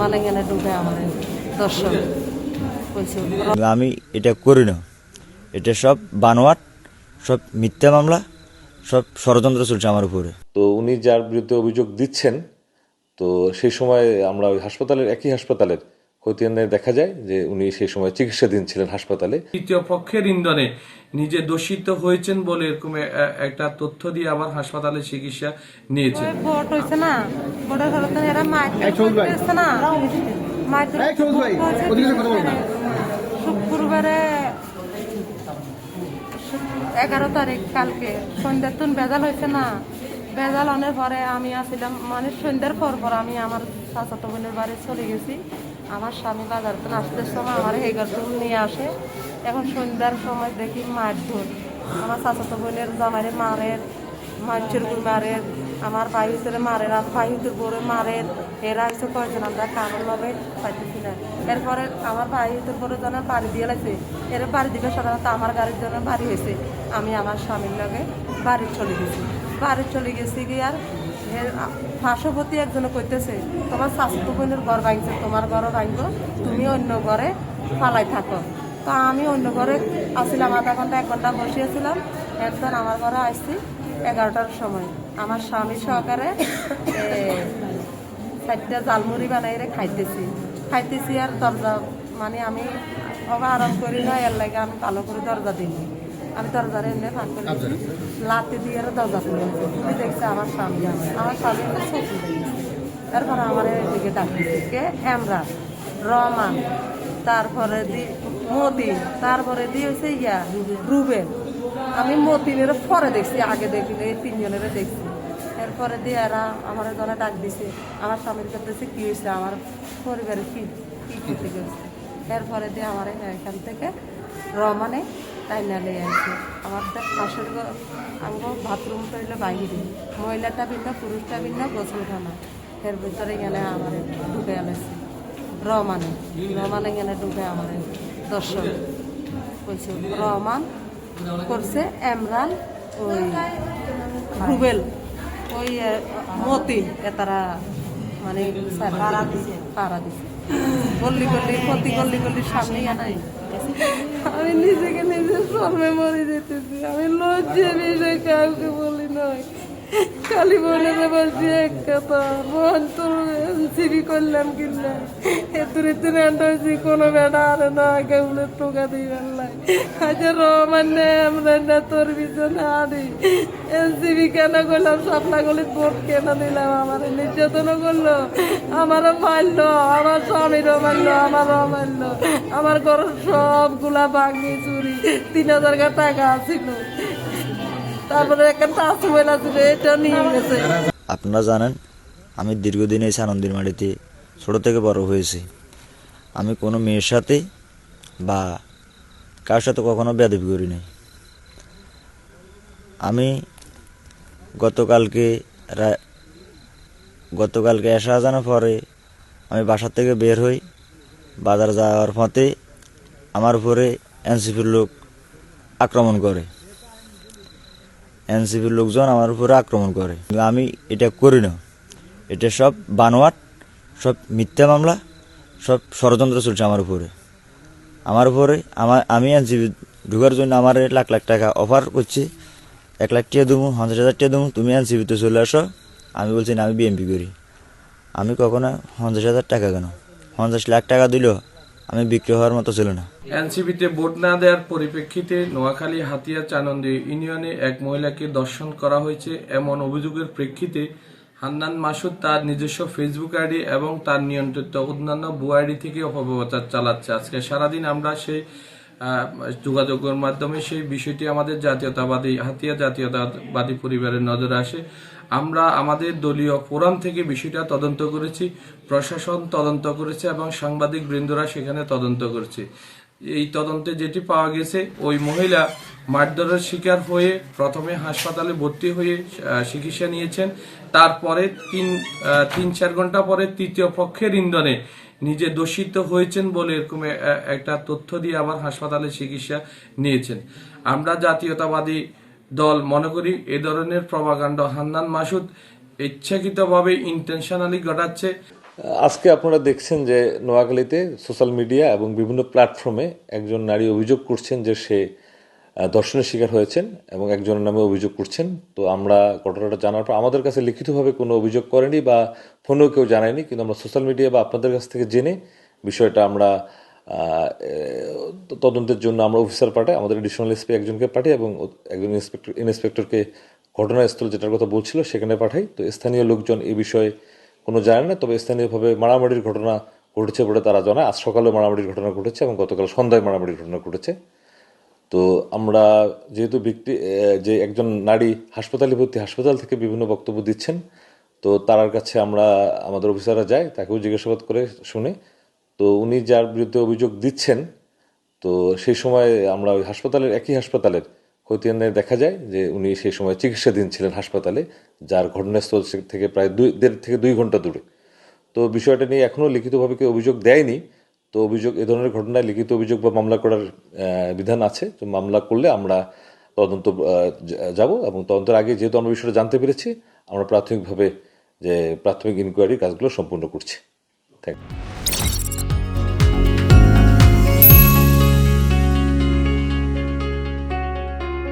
মানে এখানে ঢুকে আমার দর্শন বলছে আমি এটা করি না, এটা সব বানোয়াট, সব মিথ্যা মামলা, সব ষড়যন্ত্র চলছে আমার উপরে। তো উনি যার বিরুদ্ধে অভিযোগ দিচ্ছেন, তো সেই সময় আমরা ওই হাসপাতালের একই হাসপাতালের খতিয়ানে দেখা যায় যে উনি সেই সময় চিকিৎসাধীন ছিলেন হাসপাতালে। তৃতীয় পক্ষের ইন্ধনে নিজে দোষিত হয়েছেন বলে এরকম একটা তথ্য দিয়ে আবার হাসপাতালে চিকিৎসা নিয়েছেন। ভোট হয়েছে না, ভোটের ফলে এরা মাইছে না, শুক্রবারে 11 তারিখ কালকে সন্ধ্যার তুন বেজাল হয়েছে না, বেজাল অনেক পরে আমি আসছিলাম মানে সন্ধ্যার পর আমি আমার চাচাতো বোনের বাড়ি চলে গেছি। আমার স্বামী বাজার থেকে আসতে সময় আমার হেগার নিয়ে আসে। এখন সন্ধ্যার সময় দেখি মার ধর আমার চাচাতো বোনের জামাইরে মারের, মানুষের গুড় মারের, আমার ভাই ভিতরে মারের, আর ভাই ভিতরে বড়ে মারের। এরা হচ্ছে কয়েকজন আমরা কারণ লবে পাইতেছি না। এরপরে আমার ভাই ভিতরে বড় জন বাড়ি দিয়ে লাগছে, এর বাড়ি দিবে সাধারণত আমার গাড়ির জন্য বাড়ি হয়েছে। আমি আমার স্বামীর লগে বাড়ি চলে গেছি, গিয়ে আর পার্শ্ববর্তী একজনে কইতেছে তোমার শাশুড়ি বোনের ঘর ভাঙছে, তোমার ঘরও ভাঙবো, তুমি অন্য ঘরে পালাই থাকো। তো আমি অন্য ঘরে আসছিলাম, আধা ঘন্টা 1 ঘন্টা বসিয়েছিলাম। একজন আমার ঘরে আসছি 11টার সময়, আমার স্বামী সহকারে 4টা জালমুড়ি বানাই খাইতেছি আর দরজা মানে আমি অবা আরাম করি না, এর লাগে আমি ভালো করে দরজা দিই। আমি দরজার এমনি ফাঁক করে লাতি দিয়ে দরজা খুলে দেখছি আমার স্বামী চোখ তারপরে আমার এদিকে ডাকতেছি কে এমরান, রহমান, তারপরে মতিন, তারপরে হচ্ছে রুবেল। আমি মতিনের পরে দেখছি, আগে দেখি এই 3 জনের দেখছি। এরপরে দিয়ে এরা আমার জনে ডাক দিছে, আমার স্বামীর কাছে কি হয়েছে, আমার পরিবারে কি ক্ষতি করছে। এরপরে দিয়ে আমার এখান থেকে রহমানে টাইনা নিয়ে আসছে। আমার পাশের আঙ্গ বাথরুম করলে বাইরে, মহিলাটা ভিন্ন পুরুষটা ভিন্ন গোসলখানা, এর ভিতরে গেলে আমার ঢুকে আলেছে রহমানে গেলে ঢুকে আমার দর্শন বলছে রহমান করছে, এমরান, ওই রুবেল, ওই মতিন, তারা মানে পাড়া দিছে গল্লি গল্লির সামনে নাই। আমি নিজেকে নিজে শর্মে মরে যেতেছি, আমি লজ্জে বিষয় কাউকে বলি নয়, খালি বলে বলছি এক কথা, বোন তোর সিবি করলাম কিনা এতুরে হয়েছি কোনো বেড়া আরে না কেউলে টোকা দিই পারলাই। আচ্ছা রহমান আমরা না তোর পিছনে আদি এনসিবি কেন করলাম, সাপলা গলিত ভোট কেন দিলাম, আমার নির্যাতন করলো, আমারও মারলো, আমার স্বামীরও মারলো, আমারও মারলো, আমার ঘরের সবগুলা ভাঙি চুরি 3000 টাকা ছিল, তারপরে একটা টাচমোবাইল আছে এটা নিয়ে গেছে। আপনারা জানেন আমি দীর্ঘদিন এই আনন্দের মাটিতে ছোট থেকে বড় হয়েছি। আমি কোনো মেয়ের সাথে বা কারোর সাথে কখনো বেয়াদবি করি নাই। আমি গতকালকে এসা জানার পরে আমি বাসা থেকে বের হই, বাজার যাওয়ার পথে আমার উপরে এনসিপির লোক আক্রমণ করে, এনসিপির লোকজন আমার উপরে আক্রমণ করে। আমি এটা করি না, এটা সব বানোয়াট, সব মিথ্যা মামলা, সব ষড়যন্ত্র চলছে আমার উপরে। আমি এনসিপি ঢুকার জন্য আমার লাখ টাকা অফার করছি, 1 লাখ টাকা দেবো, 50,000 টাকা দেবো, তুমি এনসিপিতে চলে আসো। আমি বলছি না, আমি বিএমপি করি। আমি কখনো 50,000 টাকা কেন, 50 লাখ টাকা দিলেও আমি বিক্রি হওয়ার মতো ছিল না। এনসিপিতে ভোট না দেওয়ার পরিপ্রেক্ষিতে নোয়াখালী হাতিয়া চানন্দী ইউনিয়নে এক মহিলাকে ধর্ষণ করা হয়েছে এমন অভিযোগের প্রেক্ষিতে হান্নান মাসুদ তার নিজস্ব ফেসবুক আইডি এবং তার নিয়ন্ত্রিত অন্যান্য ভুয়া আইডি থেকে অপপ্রচার চালাচ্ছে। আজকে সারাদিন আমরা সেই যোগাযোগের মাধ্যমে সেই বিষয়টি আমাদের হাতিয়া জাতীয়তাবাদী পরিবারের নজরে আসে। আমরা আমাদের দলীয় ফোরাম থেকে বিষয়টা তদন্ত করেছি, প্রশাসন তদন্ত করেছে এবং সাংবাদিক বৃন্দরা সেখানে তদন্ত করেছে। এই তদন্তে যেটি পাওয়া গেছে, ওই মহিলা মারধরের শিকার হয়ে প্রথমে হাসপাতালে ভর্তি হয়ে চিকিৎসা নিয়েছেন। তারপরে 3-4 ঘন্টা পরে তৃতীয় পক্ষের ইন্ধনে নিজে দোষিত হয়েছেন বলে এরকম একটা তথ্য দিয়ে আবার হাসপাতালে চিকিৎসা নিয়েছেন। আমরা জাতীয়তাবাদী দল মনে করি এ ধরনের প্রপাগান্ডা হান্নান মাসুদ ইচ্ছাকৃতভাবে ইন্টেনশনালি ঘটাচ্ছে। আজকে আপনারা দেখছেন যে নোয়াখালীতে সোশ্যাল মিডিয়া এবং বিভিন্ন প্ল্যাটফর্মে একজন নারী অভিযোগ করছেন যে সে ধর্ষণের শিকার হয়েছেন এবং একজনের নামে অভিযোগ করছেন। তো আমরা ঘটনাটা জানার পর আমাদের কাছে লিখিতভাবে কোনো অভিযোগ করেনি বা ফোনেও কেউ জানায়নি, কিন্তু আমরা সোশ্যাল মিডিয়া বা আপনাদের কাছ থেকে জেনে বিষয়টা আমরা তদন্তের জন্য আমরা অফিসার পাঠাই, আমাদের এডিশনাল এসপি একজনকে পাঠাই এবং একজন ইন্সপেক্টরকে ঘটনাস্থল যেটার কথা বলছিল সেখানে পাঠাই। তো স্থানীয় লোকজন এই বিষয়ে কোনো জানে না, তবে স্থানীয়ভাবে মারামারির ঘটনা ঘটেছে বলে তারা জানায়। আজ সকালে মারামারির ঘটনা ঘটেছে এবং গতকাল সন্ধ্যায় মারামারির ঘটনা ঘটেছে। তো আমরা যেহেতু যে একজন নারী হাসপাতালে ভর্তি, হাসপাতাল থেকে বিভিন্ন বক্তব্য দিচ্ছেন, তো তার কাছে আমরা আমাদের অফিসাররা যাই, তাকেও জিজ্ঞাসাবাদ করে শুনে, তো উনি যার বিরুদ্ধে অভিযোগ দিচ্ছেন, তো সেই সময় আমরা ওই একই হাসপাতালের খতিয়ানে দেখা যায় যে উনি সেই সময় চিকিৎসাধীন ছিলেন হাসপাতালে, যার ঘটনাস্থল থেকে প্রায় 1.5 থেকে 2 ঘন্টা দূরে। তো বিষয়টা নিয়ে এখনও লিখিতভাবে কেউ অভিযোগ দেয়নি। তো এ ধরনের ঘটনায় লিখিত অভিযোগ বা মামলা করার বিধান আছে। তো মামলা করলে আমরা তদন্ত যাব এবং তদন্তের আগে যেহেতু আমরা বিষয়টা জানতে পেরেছি, আমরা প্রাথমিক ইনকোয়ারি কাজগুলো সম্পূর্ণ করছি। Thank you.